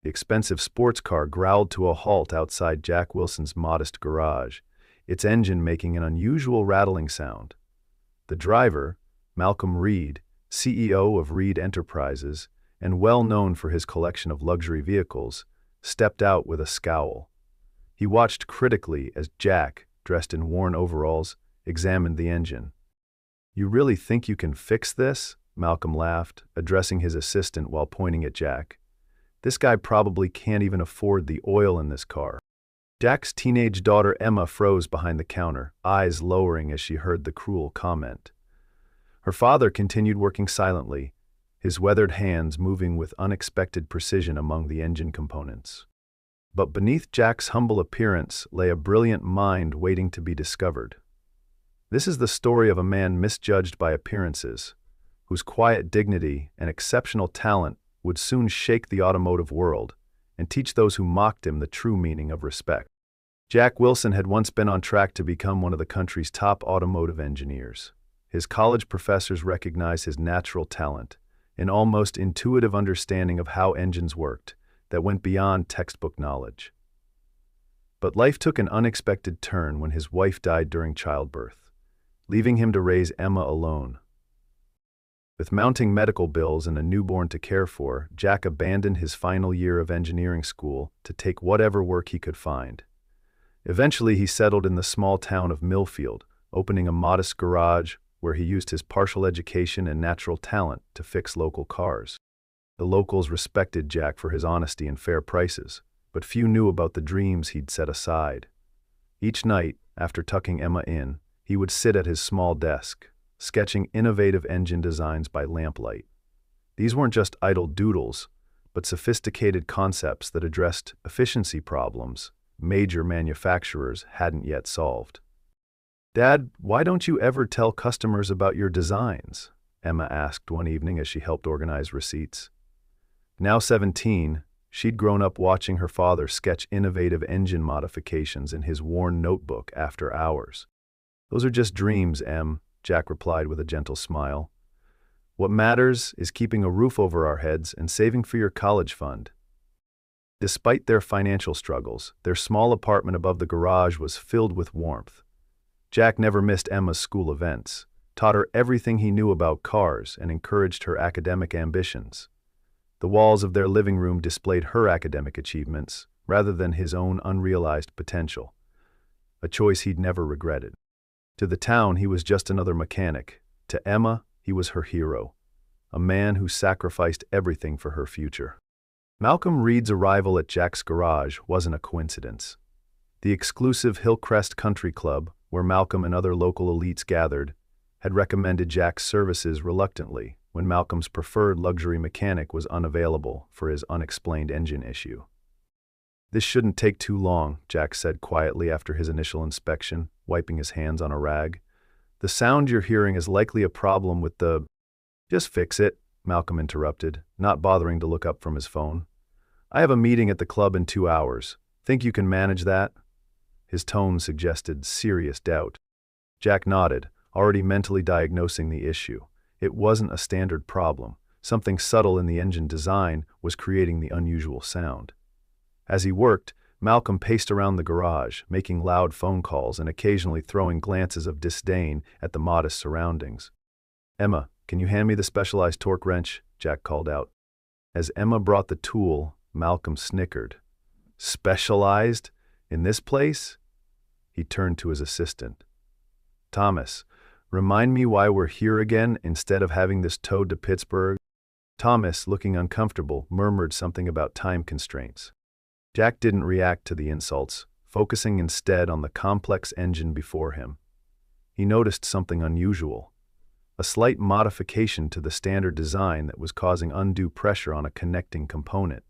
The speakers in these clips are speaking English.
The expensive sports car growled to a halt outside Jack Wilson's modest garage, its engine making an unusual rattling sound. The driver, Malcolm Reed, CEO of Reed Enterprises, and well known for his collection of luxury vehicles, stepped out with a scowl. He watched critically as Jack, dressed in worn overalls, examined the engine. "You really think you can fix this?" Malcolm laughed, addressing his assistant while pointing at Jack. "This guy probably can't even afford the oil in this car." Jack's teenage daughter Emma froze behind the counter, eyes lowering as she heard the cruel comment. Her father continued working silently, his weathered hands moving with unexpected precision among the engine components. But beneath Jack's humble appearance lay a brilliant mind waiting to be discovered. This is the story of a man misjudged by appearances, whose quiet dignity and exceptional talent would soon shake the automotive world and teach those who mocked him the true meaning of respect. Jack Wilson had once been on track to become one of the country's top automotive engineers. His college professors recognized his natural talent, an almost intuitive understanding of how engines worked that went beyond textbook knowledge. But life took an unexpected turn when his wife died during childbirth, leaving him to raise Emma alone. With mounting medical bills and a newborn to care for, Jack abandoned his final year of engineering school to take whatever work he could find. Eventually, he settled in the small town of Millfield, opening a modest garage where he used his partial education and natural talent to fix local cars. The locals respected Jack for his honesty and fair prices, but few knew about the dreams he'd set aside. Each night, after tucking Emma in, he would sit at his small desk, sketching innovative engine designs by lamplight. These weren't just idle doodles, but sophisticated concepts that addressed efficiency problems major manufacturers hadn't yet solved. "Dad, why don't you ever tell customers about your designs?" Emma asked one evening as she helped organize receipts. Now 17, she'd grown up watching her father sketch innovative engine modifications in his worn notebook after hours. "Those are just dreams, Em," Jack replied with a gentle smile. "What matters is keeping a roof over our heads and saving for your college fund." Despite their financial struggles, their small apartment above the garage was filled with warmth. Jack never missed Emma's school events, taught her everything he knew about cars, and encouraged her academic ambitions. The walls of their living room displayed her academic achievements, rather than his own unrealized potential, a choice he'd never regretted. To the town, he was just another mechanic. To Emma, he was her hero, a man who sacrificed everything for her future. Malcolm Reed's arrival at Jack's garage wasn't a coincidence. The exclusive Hillcrest Country Club, where Malcolm and other local elites gathered, had recommended Jack's services reluctantly when Malcolm's preferred luxury mechanic was unavailable for his unexplained engine issue. "This shouldn't take too long," Jack said quietly after his initial inspection, wiping his hands on a rag. "The sound you're hearing is likely a problem with the—" "Just fix it," Malcolm interrupted, not bothering to look up from his phone. "I have a meeting at the club in 2 hours. Think you can manage that?" His tone suggested serious doubt. Jack nodded, already mentally diagnosing the issue. It wasn't a standard problem. Something subtle in the engine design was creating the unusual sound. As he worked, Malcolm paced around the garage, making loud phone calls and occasionally throwing glances of disdain at the modest surroundings. "Emma, can you hand me the specialized torque wrench?" Jack called out. As Emma brought the tool, Malcolm snickered. "Specialized? In this place?" He turned to his assistant. "Thomas, remind me why we're here again instead of having this towed to Pittsburgh." Thomas, looking uncomfortable, murmured something about time constraints. Jack didn't react to the insults, focusing instead on the complex engine before him. He noticed something unusual, a slight modification to the standard design that was causing undue pressure on a connecting component.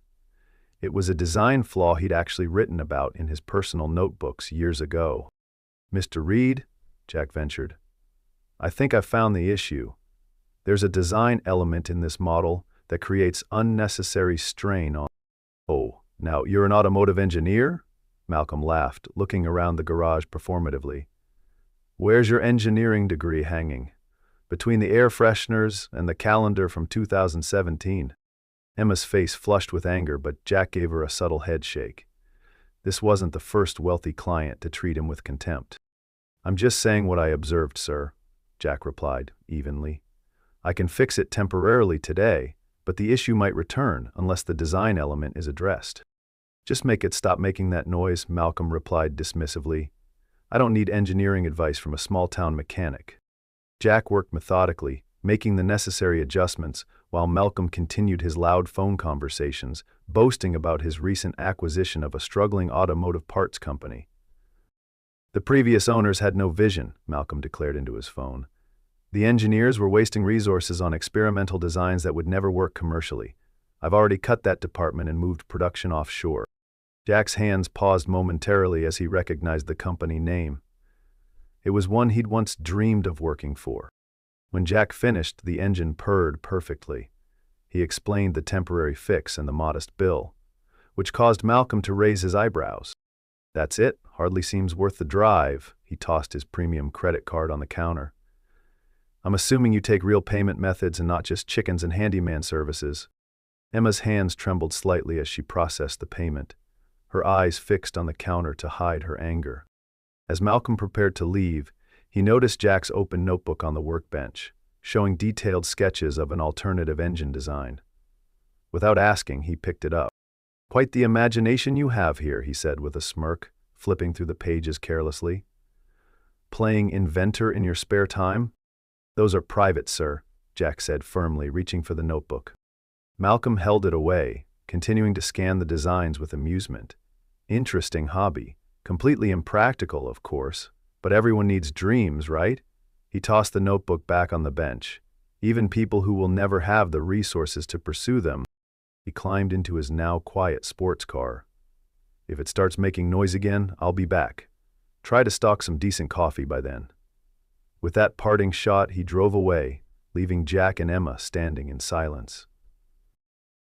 It was a design flaw he'd actually written about in his personal notebooks years ago. "Mr. Reed," Jack ventured, "I think I've found the issue. There's a design element in this model that creates unnecessary strain on—" "Oh, now you're an automotive engineer?" Malcolm laughed, looking around the garage performatively. "Where's your engineering degree hanging? Between the air fresheners and the calendar from 2017. Emma's face flushed with anger, but Jack gave her a subtle head shake. This wasn't the first wealthy client to treat him with contempt. "I'm just saying what I observed, sir," Jack replied, evenly. "I can fix it temporarily today, but the issue might return unless the design element is addressed." "Just make it stop making that noise," Malcolm replied dismissively. "I don't need engineering advice from a small-town mechanic." Jack worked methodically, making the necessary adjustments, while Malcolm continued his loud phone conversations, boasting about his recent acquisition of a struggling automotive parts company. "The previous owners had no vision," Malcolm declared into his phone. "The engineers were wasting resources on experimental designs that would never work commercially. I've already cut that department and moved production offshore." Jack's hands paused momentarily as he recognized the company name. It was one he'd once dreamed of working for. When Jack finished, the engine purred perfectly. He explained the temporary fix and the modest bill, which caused Malcolm to raise his eyebrows. "That's it, hardly seems worth the drive." He tossed his premium credit card on the counter. "I'm assuming you take real payment methods and not just chickens and handyman services." Emma's hands trembled slightly as she processed the payment, her eyes fixed on the counter to hide her anger. As Malcolm prepared to leave, he noticed Jack's open notebook on the workbench, showing detailed sketches of an alternative engine design. Without asking, he picked it up. "Quite the imagination you have here," he said with a smirk, flipping through the pages carelessly. "Playing inventor in your spare time?" "Those are private, sir," Jack said firmly, reaching for the notebook. Malcolm held it away, continuing to scan the designs with amusement. Interesting hobby. Completely impractical, of course, but everyone needs dreams, right? He tossed the notebook back on the bench. "Even people who will never have the resources to pursue them." He climbed into his now quiet sports car. "If it starts making noise again, I'll be back. Try to stock some decent coffee by then." With that parting shot, he drove away, leaving Jack and Emma standing in silence.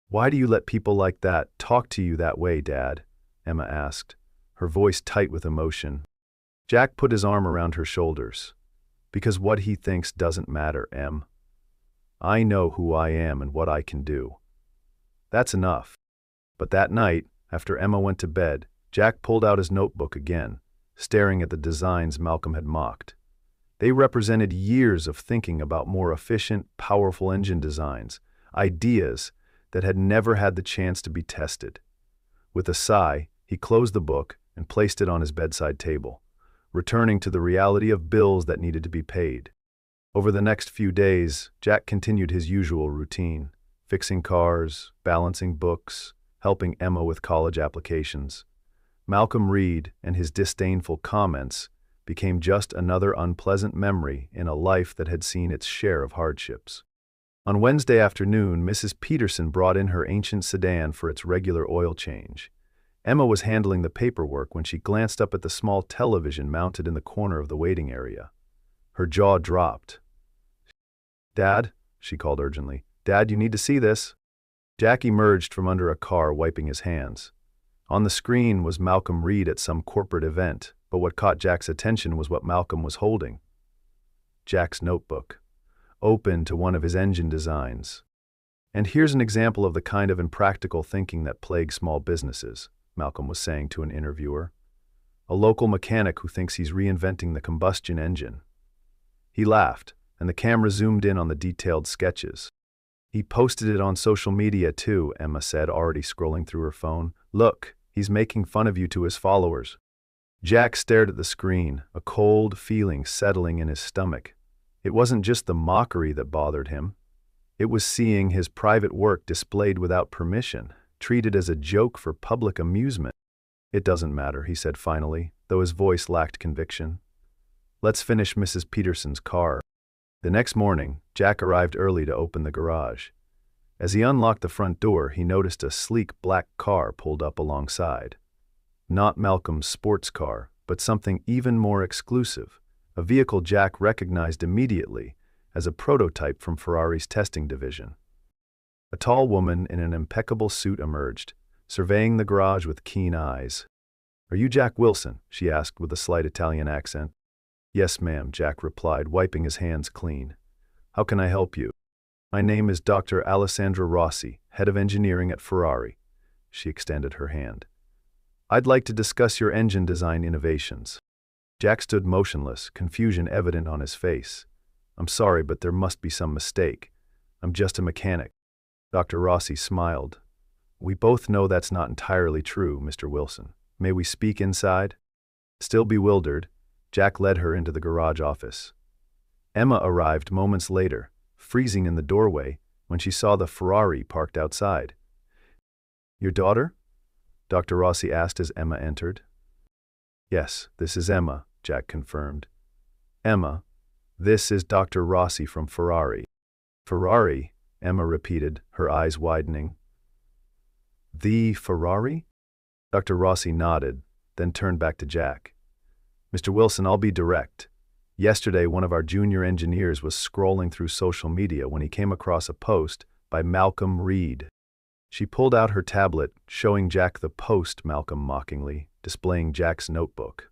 "Why do you let people like that talk to you that way, Dad?" Emma asked, her voice tight with emotion. Jack put his arm around her shoulders. "Because what he thinks doesn't matter, Em. I know who I am and what I can do. That's enough." But that night, after Emma went to bed, Jack pulled out his notebook again, staring at the designs Malcolm had mocked. They represented years of thinking about more efficient, powerful engine designs, ideas that had never had the chance to be tested. With a sigh, he closed the book and placed it on his bedside table, returning to the reality of bills that needed to be paid. Over the next few days, Jack continued his usual routine, fixing cars, balancing books, helping Emma with college applications. Malcolm Reed and his disdainful comments became just another unpleasant memory in a life that had seen its share of hardships. On Wednesday afternoon, Mrs. Peterson brought in her ancient sedan for its regular oil change. Emma was handling the paperwork when she glanced up at the small television mounted in the corner of the waiting area. Her jaw dropped. "Dad," she called urgently. "Dad, you need to see this." Jack emerged from under a car, wiping his hands. On the screen was Malcolm Reed at some corporate event, but what caught Jack's attention was what Malcolm was holding. Jack's notebook, open to one of his engine designs. "And here's an example of the kind of impractical thinking that plagues small businesses," Malcolm was saying to an interviewer. "A local mechanic who thinks he's reinventing the combustion engine." He laughed, and the camera zoomed in on the detailed sketches. "He posted it on social media too," Emma said, already scrolling through her phone. "Look, he's making fun of you to his followers." Jack stared at the screen, a cold feeling settling in his stomach. It wasn't just the mockery that bothered him. It was seeing his private work displayed without permission, treated as a joke for public amusement. "It doesn't matter," he said finally, though his voice lacked conviction. "Let's finish Mrs. Peterson's car." The next morning, Jack arrived early to open the garage. As he unlocked the front door, he noticed a sleek black car pulled up alongside. Not Malcolm's sports car, but something even more exclusive, a vehicle Jack recognized immediately as a prototype from Ferrari's testing division. A tall woman in an impeccable suit emerged, surveying the garage with keen eyes. "Are you Jack Wilson?" she asked with a slight Italian accent. "Yes, ma'am," Jack replied, wiping his hands clean. "How can I help you?" "My name is Dr. Alessandra Rossi. head of engineering at Ferrari. She extended her hand. I'd like to discuss your engine design innovations. Jack stood motionless, confusion evident on his face. I'm sorry, but there must be some mistake. I'm just a mechanic. Dr. Rossi smiled. We both know that's not entirely true, Mr. Wilson. May we speak inside? Still bewildered, Jack led her into the garage office. Emma arrived moments later, freezing in the doorway when she saw the Ferrari parked outside. Your daughter? Dr. Rossi asked as Emma entered. Yes, this is Emma, Jack confirmed. Emma, this is Dr. Rossi from Ferrari. Ferrari? Emma repeated, her eyes widening. The Ferrari? Dr. Rossi nodded, then turned back to Jack. Mr. Wilson, I'll be direct. Yesterday, one of our junior engineers was scrolling through social media when he came across a post by Malcolm Reed. She pulled out her tablet, showing Jack the post, Malcolm mockingly, displaying Jack's notebook.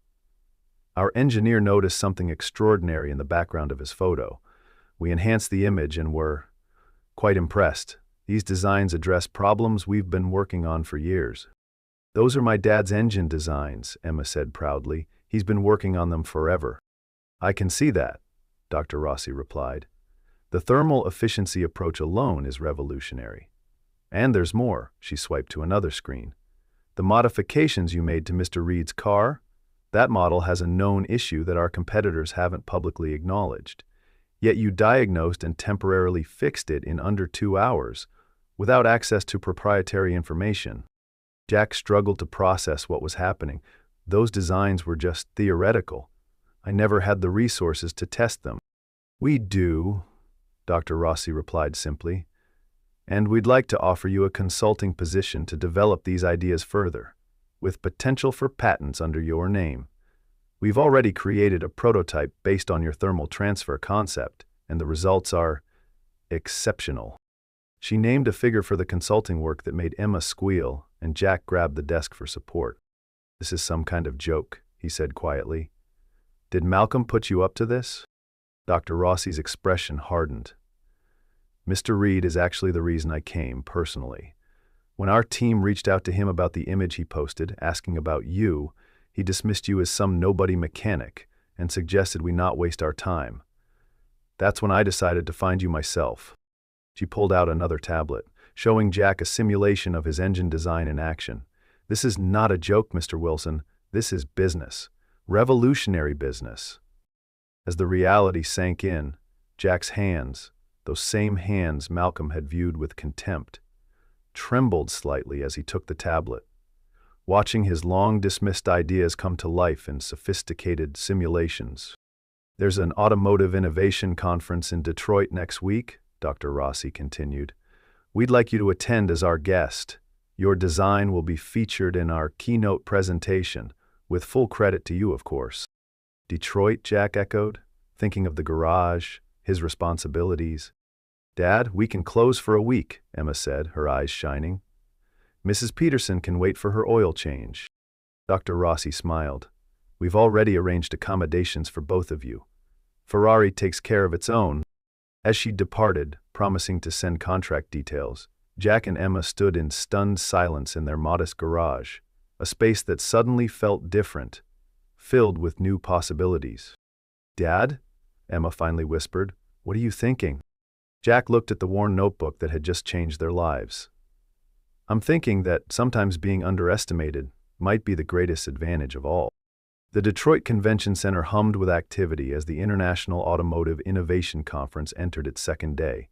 Our engineer noticed something extraordinary in the background of his photo. We enhanced the image and were quite impressed. These designs address problems we've been working on for years. Those are my dad's engine designs, Emma said proudly. He's been working on them forever. I can see that, Dr. Rossi replied. The thermal efficiency approach alone is revolutionary. And there's more, she swiped to another screen. The modifications you made to Mr. Reed's car? That model has a known issue that our competitors haven't publicly acknowledged. Yet you diagnosed and temporarily fixed it in under 2 hours, without access to proprietary information. Jack struggled to process what was happening. Those designs were just theoretical. I never had the resources to test them. We do, Dr. Rossi replied simply. And we'd like to offer you a consulting position to develop these ideas further, with potential for patents under your name. We've already created a prototype based on your thermal transfer concept, and the results are exceptional. She named a figure for the consulting work that made Emma squeal, and Jack grabbed the desk for support. This is some kind of joke, he said quietly. Did Malcolm put you up to this? Dr. Rossi's expression hardened. Mr. Reed is actually the reason I came, personally. When our team reached out to him about the image he posted, asking about you, he dismissed you as some nobody mechanic and suggested we not waste our time. That's when I decided to find you myself. She pulled out another tablet, showing Jack a simulation of his engine design in action. This is not a joke, Mr. Wilson. This is business. Revolutionary business. As the reality sank in, Jack's hands, those same hands Malcolm had viewed with contempt, trembled slightly as he took the tablet, watching his long-dismissed ideas come to life in sophisticated simulations. There's an automotive innovation conference in Detroit next week, Dr. Rossi continued. We'd like you to attend as our guest. Your design will be featured in our keynote presentation, with full credit to you, of course. Detroit, Jack echoed, thinking of the garage, his responsibilities. Dad, we can close for a week, Emma said, her eyes shining. Mrs. Peterson can wait for her oil change. Dr. Rossi smiled. We've already arranged accommodations for both of you. Ferrari takes care of its own. As she departed, promising to send contract details, Jack and Emma stood in stunned silence in their modest garage, a space that suddenly felt different, filled with new possibilities. Dad? Emma finally whispered. What are you thinking? Jack looked at the worn notebook that had just changed their lives. I'm thinking that sometimes being underestimated might be the greatest advantage of all. The Detroit Convention Center hummed with activity as the International Automotive Innovation Conference entered its second day.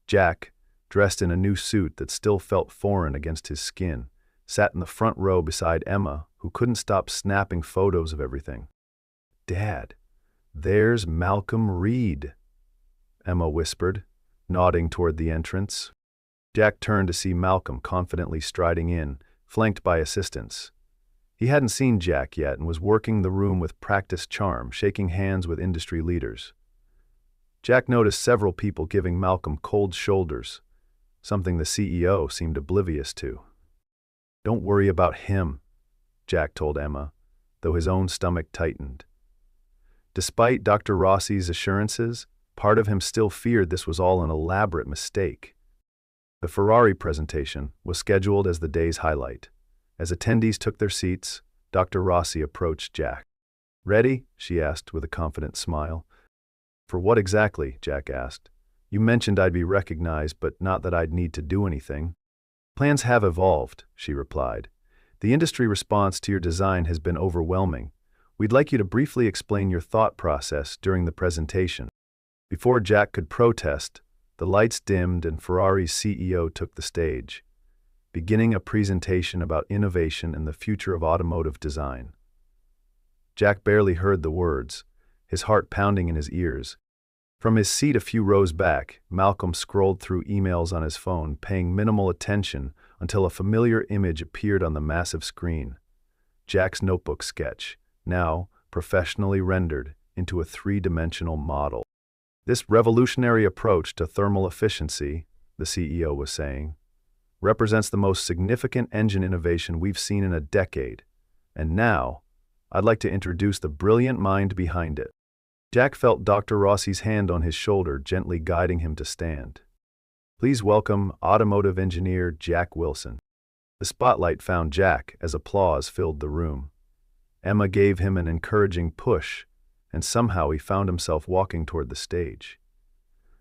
Jack, dressed in a new suit that still felt foreign against his skin, sat in the front row beside Emma, who couldn't stop snapping photos of everything. Dad, there's Malcolm Reed, Emma whispered, nodding toward the entrance. Jack turned to see Malcolm confidently striding in, flanked by assistants. He hadn't seen Jack yet and was working the room with practiced charm, shaking hands with industry leaders. Jack noticed several people giving Malcolm cold shoulders, something the CEO seemed oblivious to. Don't worry about him, Jack told Emma, though his own stomach tightened. Despite Dr. Rossi's assurances, part of him still feared this was all an elaborate mistake. The Ferrari presentation was scheduled as the day's highlight. As attendees took their seats, Dr. Rossi approached Jack. "Ready?" she asked with a confident smile. "For what exactly?" Jack asked. "You mentioned I'd be recognized, but not that I'd need to do anything." "Plans have evolved," she replied. "The industry response to your design has been overwhelming. We'd like you to briefly explain your thought process during the presentation." Before Jack could protest, the lights dimmed and Ferrari's CEO took the stage, beginning a presentation about innovation and the future of automotive design. Jack barely heard the words, his heart pounding in his ears. From his seat a few rows back, Malcolm scrolled through emails on his phone, paying minimal attention until a familiar image appeared on the massive screen. Jack's notebook sketch, now professionally rendered into a three-dimensional model. "This revolutionary approach to thermal efficiency," the CEO was saying, "represents the most significant engine innovation we've seen in a decade. And now, I'd like to introduce the brilliant mind behind it." Jack felt Dr. Rossi's hand on his shoulder, gently guiding him to stand. "Please welcome automotive engineer Jack Wilson." The spotlight found Jack as applause filled the room. Emma gave him an encouraging push, and somehow he found himself walking toward the stage.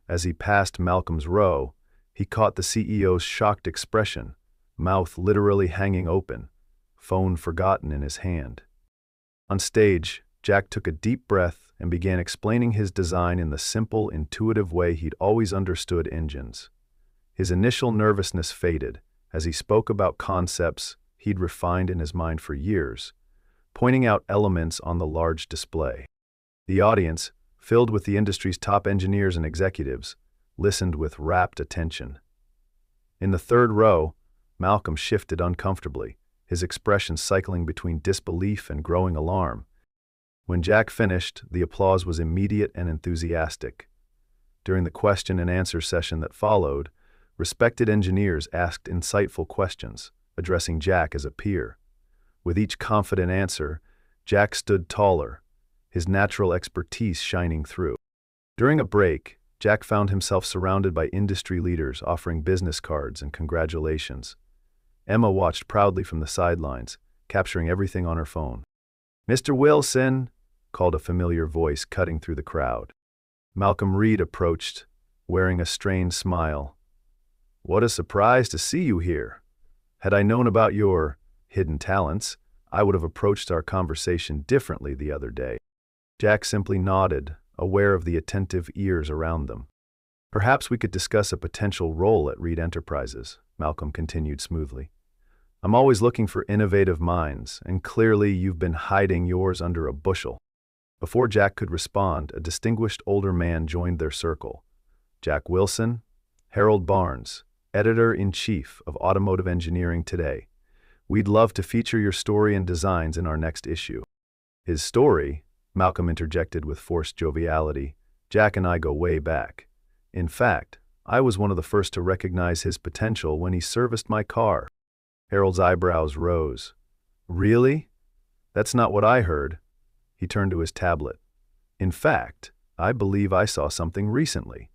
As he passed Malcolm's row, he caught the CEO's shocked expression, mouth literally hanging open, phone forgotten in his hand. On stage, Jack took a deep breath and began explaining his design in the simple, intuitive way he'd always understood engines. His initial nervousness faded as he spoke about concepts he'd refined in his mind for years, pointing out elements on the large display. The audience, filled with the industry's top engineers and executives, listened with rapt attention. In the third row, Malcolm shifted uncomfortably, his expression cycling between disbelief and growing alarm. When Jack finished, the applause was immediate and enthusiastic. During the question and answer session that followed, respected engineers asked insightful questions, addressing Jack as a peer. With each confident answer, Jack stood taller, his natural expertise shining through. During a break, Jack found himself surrounded by industry leaders offering business cards and congratulations. Emma watched proudly from the sidelines, capturing everything on her phone. "Mr. Wilson," called a familiar voice cutting through the crowd. Malcolm Reed approached, wearing a strained smile. "What a surprise to see you here. Had I known about your hidden talents, I would have approached our conversation differently the other day." Jack simply nodded, aware of the attentive ears around them. "Perhaps we could discuss a potential role at Reed Enterprises," Malcolm continued smoothly. "I'm always looking for innovative minds, and clearly you've been hiding yours under a bushel." Before Jack could respond, a distinguished older man joined their circle. "Jack Wilson, Harold Barnes, Editor-in-Chief of Automotive Engineering Today. We'd love to feature your story and designs in our next issue." "His story?" Malcolm interjected with forced joviality. "Jack and I go way back. In fact, I was one of the first to recognize his potential when he serviced my car." Harold's eyebrows rose. "Really? That's not what I heard." He turned to his tablet. "In fact, I believe I saw something recently."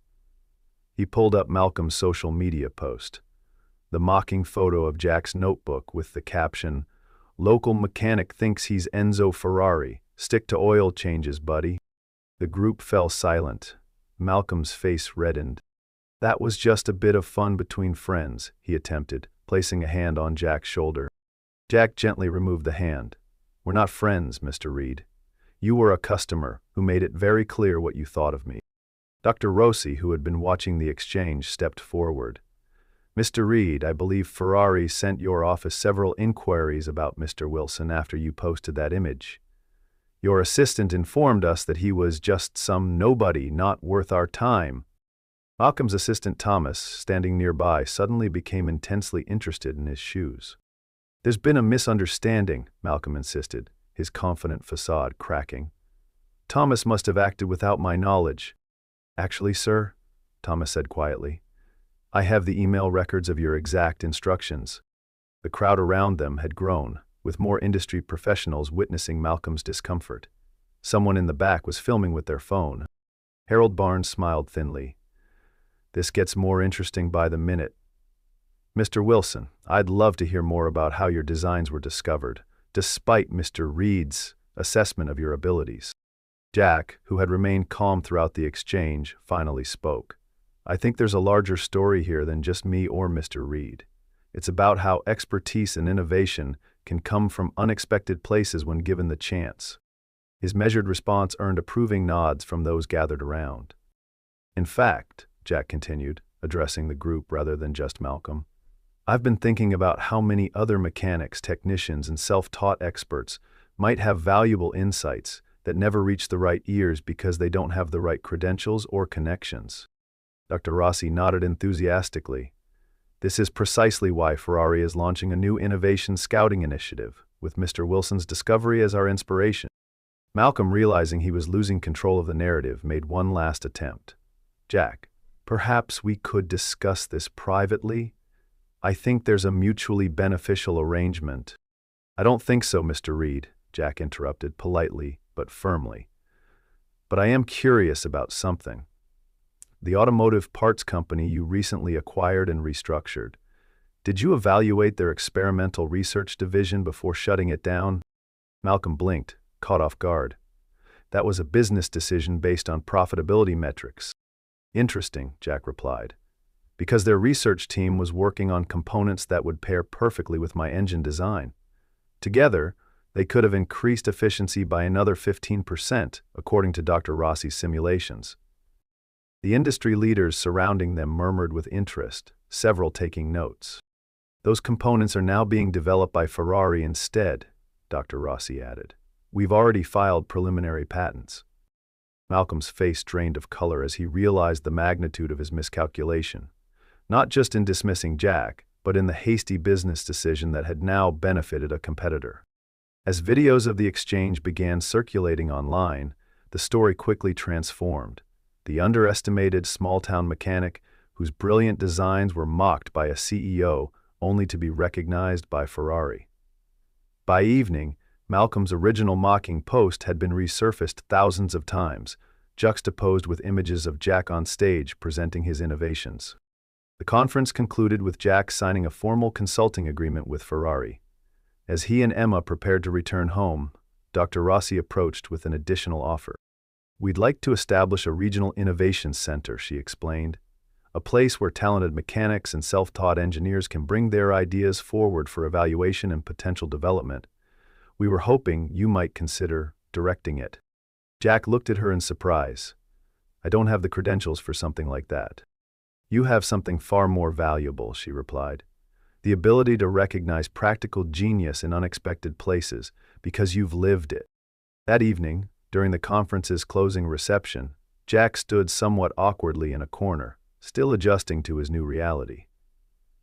He pulled up Malcolm's social media post. The mocking photo of Jack's notebook with the caption, "Local mechanic thinks he's Enzo Ferrari. Stick to oil changes, buddy." The group fell silent. Malcolm's face reddened. "That was just a bit of fun between friends," he attempted, placing a hand on Jack's shoulder. Jack gently removed the hand. "We're not friends, Mr. Reed. You were a customer who made it very clear what you thought of me." Dr. Rossi, who had been watching the exchange, stepped forward. "Mr. Reed, I believe Ferrari sent your office several inquiries about Mr. Wilson after you posted that image. Your assistant informed us that he was just some nobody not worth our time." Malcolm's assistant Thomas, standing nearby, suddenly became intensely interested in his shoes. "There's been a misunderstanding," Malcolm insisted, his confident facade cracking. "Thomas must have acted without my knowledge." "Actually, sir," Thomas said quietly, "I have the email records of your exact instructions." The crowd around them had grown, with more industry professionals witnessing Malcolm's discomfort. Someone in the back was filming with their phone. Harold Barnes smiled thinly. "This gets more interesting by the minute." Mr. Wilson, I'd love to hear more about how your designs were discovered, despite Mr. Reed's assessment of your abilities. Jack, who had remained calm throughout the exchange, finally spoke. I think there's a larger story here than just me or Mr. Reed. It's about how expertise and innovation can come from unexpected places when given the chance. His measured response earned approving nods from those gathered around. In fact, Jack continued, addressing the group rather than just Malcolm, I've been thinking about how many other mechanics, technicians, and self-taught experts might have valuable insights that never reach the right ears because they don't have the right credentials or connections. Dr. Rossi nodded enthusiastically. This is precisely why Ferrari is launching a new innovation scouting initiative, with Mr. Wilson's discovery as our inspiration. Malcolm, realizing he was losing control of the narrative, made one last attempt. Jack, perhaps we could discuss this privately? I think there's a mutually beneficial arrangement. I don't think so, Mr. Reed, Jack interrupted, politely but firmly. But I am curious about something. The automotive parts company you recently acquired and restructured. Did you evaluate their experimental research division before shutting it down? Malcolm blinked, caught off guard. That was a business decision based on profitability metrics. Interesting, Jack replied. Because their research team was working on components that would pair perfectly with my engine design. Together, they could have increased efficiency by another 15%, according to Dr. Rossi's simulations. The industry leaders surrounding them murmured with interest, several taking notes. Those components are now being developed by Ferrari instead, Dr. Rossi added. We've already filed preliminary patents. Malcolm's face drained of color as he realized the magnitude of his miscalculation, not just in dismissing Jack, but in the hasty business decision that had now benefited a competitor. As videos of the exchange began circulating online, the story quickly transformed. The underestimated small-town mechanic whose brilliant designs were mocked by a CEO only to be recognized by Ferrari. By evening, Malcolm's original mocking post had been resurfaced thousands of times, juxtaposed with images of Jack on stage presenting his innovations. The conference concluded with Jack signing a formal consulting agreement with Ferrari. As he and Emma prepared to return home, Dr. Rossi approached with an additional offer. We'd like to establish a regional innovation center, she explained, a place where talented mechanics and self-taught engineers can bring their ideas forward for evaluation and potential development. We were hoping you might consider directing it. Jack looked at her in surprise. I don't have the credentials for something like that. You have something far more valuable, she replied. The ability to recognize practical genius in unexpected places because you've lived it. That evening, during the conference's closing reception, Jack stood somewhat awkwardly in a corner, still adjusting to his new reality.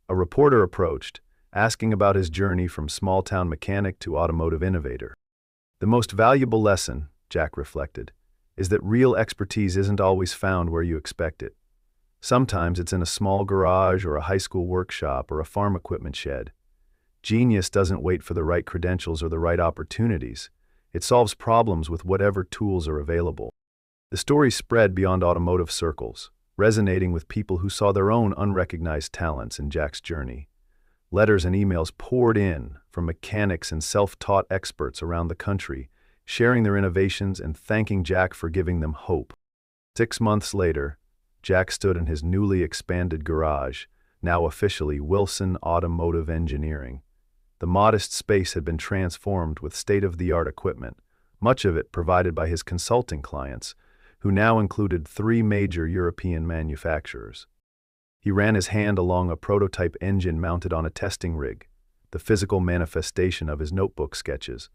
A reporter approached, asking about his journey from small-town mechanic to automotive innovator. The most valuable lesson, Jack reflected, is that real expertise isn't always found where you expect it. Sometimes it's in a small garage or a high school workshop or a farm equipment shed. Genius doesn't wait for the right credentials or the right opportunities. It solves problems with whatever tools are available. The story spread beyond automotive circles, resonating with people who saw their own unrecognized talents in Jack's journey. Letters and emails poured in from mechanics and self-taught experts around the country, sharing their innovations and thanking Jack for giving them hope. 6 months later, Jack stood in his newly expanded garage, now officially Wilson Automotive Engineering. The modest space had been transformed with state-of-the-art equipment, much of it provided by his consulting clients, who now included 3 major European manufacturers. He ran his hand along a prototype engine mounted on a testing rig, the physical manifestation of his notebook sketches,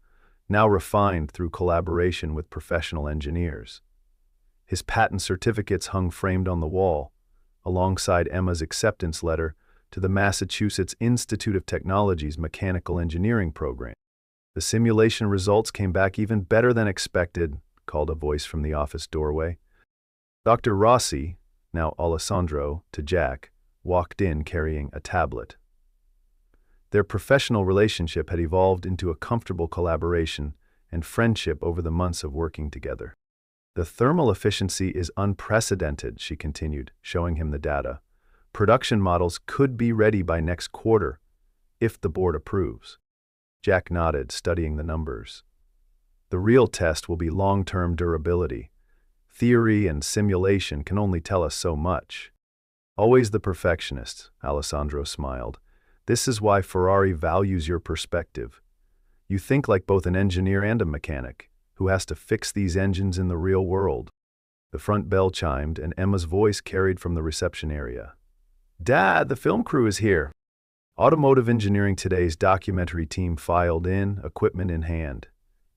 now refined through collaboration with professional engineers. His patent certificates hung framed on the wall, alongside Emma's acceptance letter to the Massachusetts Institute of Technology's mechanical engineering program. The simulation results came back even better than expected, called a voice from the office doorway. Dr. Rossi, now Alessandro, to Jack, walked in carrying a tablet. Their professional relationship had evolved into a comfortable collaboration and friendship over the months of working together. The thermal efficiency is unprecedented, she continued, showing him the data. Production models could be ready by next quarter, if the board approves. Jack nodded, studying the numbers. The real test will be long-term durability. Theory and simulation can only tell us so much. Always the perfectionist, Alessandro smiled. This is why Ferrari values your perspective. You think like both an engineer and a mechanic, who has to fix these engines in the real world. The front bell chimed, and Emma's voice carried from the reception area. Dad, the film crew is here. Automotive Engineering Today's documentary team filed in, equipment in hand.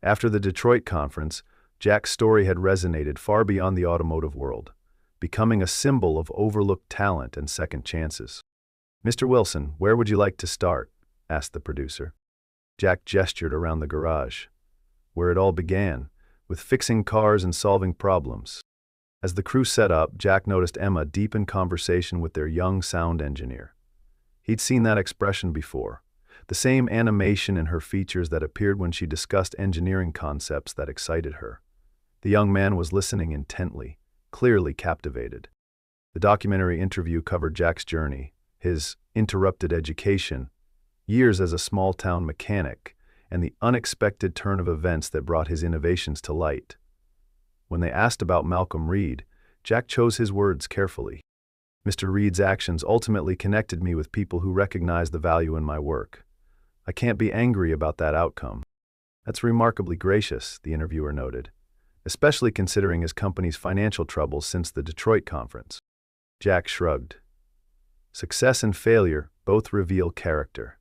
After the Detroit conference, Jack's story had resonated far beyond the automotive world, becoming a symbol of overlooked talent and second chances. Mr. Wilson, where would you like to start? Asked the producer. Jack gestured around the garage, where it all began, with fixing cars and solving problems. As the crew set up, Jack noticed Emma deep in conversation with their young sound engineer. He'd seen that expression before, the same animation in her features that appeared when she discussed engineering concepts that excited her. The young man was listening intently, clearly captivated. The documentary interview covered Jack's journey, his interrupted education, years as a small-town mechanic, and the unexpected turn of events that brought his innovations to light. When they asked about Malcolm Reed, Jack chose his words carefully. Mr. Reed's actions ultimately connected me with people who recognize the value in my work. I can't be angry about that outcome. That's remarkably gracious, the interviewer noted, especially considering his company's financial troubles since the Detroit conference. Jack shrugged. Success and failure both reveal character.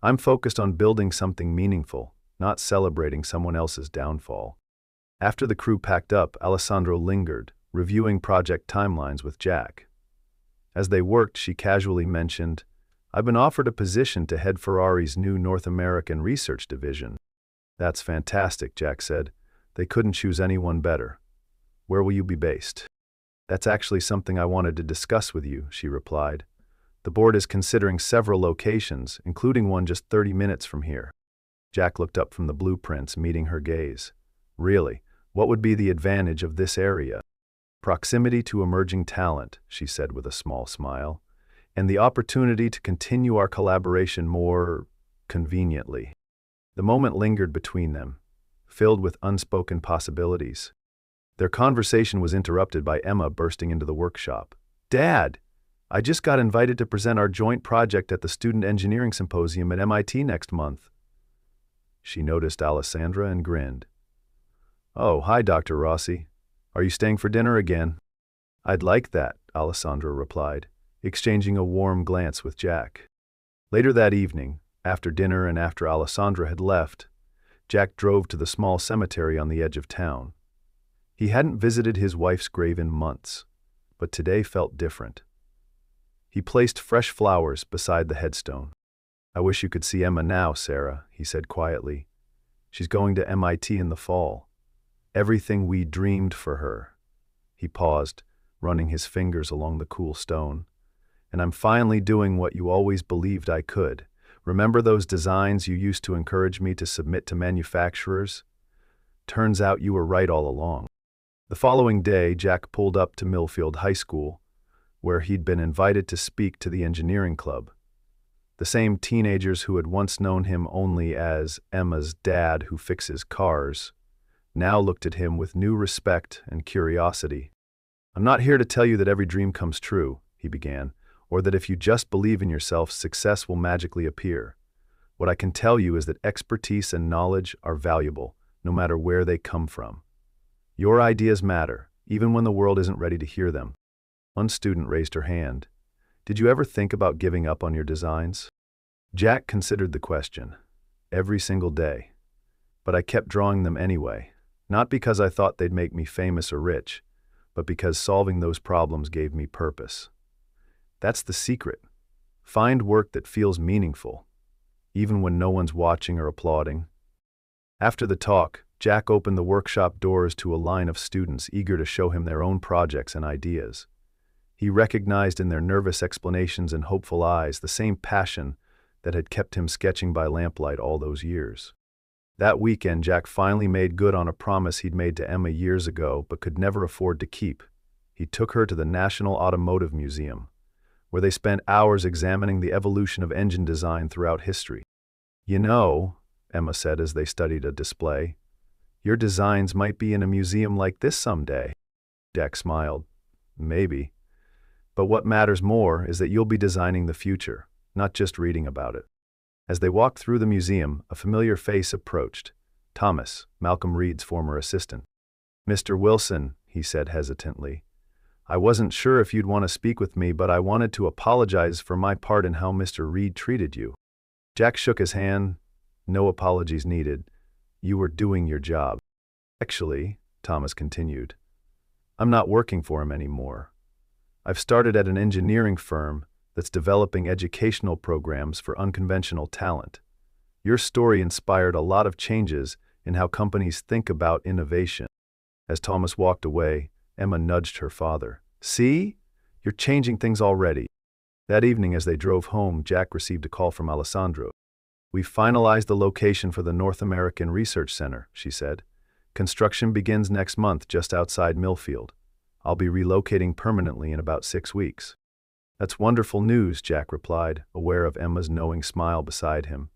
I'm focused on building something meaningful, not celebrating someone else's downfall. After the crew packed up, Alessandro lingered, reviewing project timelines with Jack. As they worked, she casually mentioned, I've been offered a position to head Ferrari's new North American research division. That's fantastic, Jack said. They couldn't choose anyone better. Where will you be based? That's actually something I wanted to discuss with you, she replied. The board is considering several locations, including one just 30 minutes from here. Jack looked up from the blueprints, meeting her gaze. Really, what would be the advantage of this area? Proximity to emerging talent, she said with a small smile, and the opportunity to continue our collaboration more conveniently. The moment lingered between them, filled with unspoken possibilities. Their conversation was interrupted by Emma bursting into the workshop. Dad, I just got invited to present our joint project at the Student Engineering Symposium at MIT next month. She noticed Alessandra and grinned. Oh, hi, Dr. Rossi. Are you staying for dinner again? I'd like that, Alessandra replied, exchanging a warm glance with Jack. Later that evening, after dinner and after Alessandra had left, Jack drove to the small cemetery on the edge of town. He hadn't visited his wife's grave in months, but today felt different. He placed fresh flowers beside the headstone. I wish you could see Emma now, Sarah, he said quietly. She's going to MIT in the fall. Everything we dreamed for her. He paused, running his fingers along the cool stone. And I'm finally doing what you always believed I could. Remember those designs you used to encourage me to submit to manufacturers? Turns out you were right all along. The following day, Jack pulled up to Millfield High School, where he'd been invited to speak to the engineering club. The same teenagers who had once known him only as Emma's dad who fixes cars now looked at him with new respect and curiosity. I'm not here to tell you that every dream comes true, he began, or that if you just believe in yourself, success will magically appear. What I can tell you is that expertise and knowledge are valuable, no matter where they come from. Your ideas matter, even when the world isn't ready to hear them. One student raised her hand. Did you ever think about giving up on your designs? Jack considered the question. Every single day. But I kept drawing them anyway, not because I thought they'd make me famous or rich, but because solving those problems gave me purpose. That's the secret. Find work that feels meaningful, even when no one's watching or applauding. After the talk, Jack opened the workshop doors to a line of students eager to show him their own projects and ideas. He recognized in their nervous explanations and hopeful eyes the same passion that had kept him sketching by lamplight all those years. That weekend, Jack finally made good on a promise he'd made to Emma years ago but could never afford to keep. He took her to the National Automotive Museum, where they spent hours examining the evolution of engine design throughout history. "You know," Emma said as they studied a display, "your designs might be in a museum like this someday." Jack smiled. "Maybe. But what matters more is that you'll be designing the future, not just reading about it." As they walked through the museum, a familiar face approached. Thomas, Malcolm Reed's former assistant. "Mr. Wilson," he said hesitantly, "I wasn't sure if you'd want to speak with me, but I wanted to apologize for my part in how Mr. Reed treated you." Jack shook his hand. "No apologies needed. You were doing your job." "Actually," Thomas continued, "I'm not working for him anymore. I've started at an engineering firm that's developing educational programs for unconventional talent. Your story inspired a lot of changes in how companies think about innovation." As Thomas walked away, Emma nudged her father. "See? You're changing things already." That evening as they drove home, Jack received a call from Alessandro. "We've finalized the location for the North American Research Center," she said. "Construction begins next month just outside Millfield. I'll be relocating permanently in about 6 weeks." "That's wonderful news," Jack replied, aware of Emma's knowing smile beside him.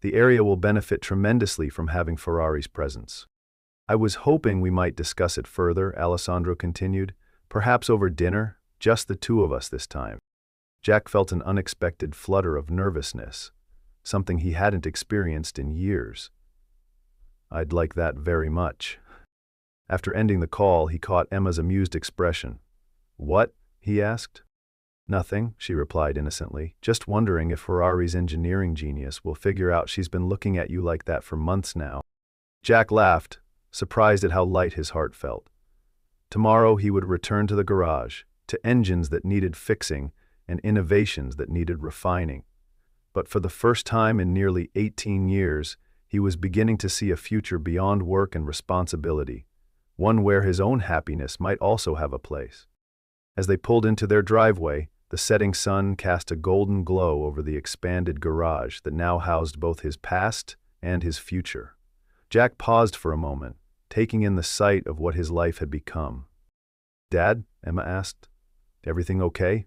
"The area will benefit tremendously from having Ferrari's presence." "I was hoping we might discuss it further," Alessandro continued. "Perhaps over dinner, just the two of us this time." Jack felt an unexpected flutter of nervousness, something he hadn't experienced in years. "I'd like that very much." After ending the call, he caught Emma's amused expression. "What?" he asked. "Nothing," she replied innocently. "Just wondering if Ferrari's engineering genius will figure out she's been looking at you like that for months now." Jack laughed, surprised at how light his heart felt. Tomorrow he would return to the garage, to engines that needed fixing and innovations that needed refining. But for the first time in nearly 18 years, he was beginning to see a future beyond work and responsibility, one where his own happiness might also have a place. As they pulled into their driveway, the setting sun cast a golden glow over the expanded garage that now housed both his past and his future. Jack paused for a moment, taking in the sight of what his life had become. "Dad?" Emma asked. "Everything okay?"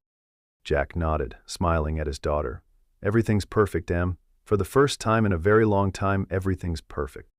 Jack nodded, smiling at his daughter. "Everything's perfect, Em. For the first time in a very long time, everything's perfect."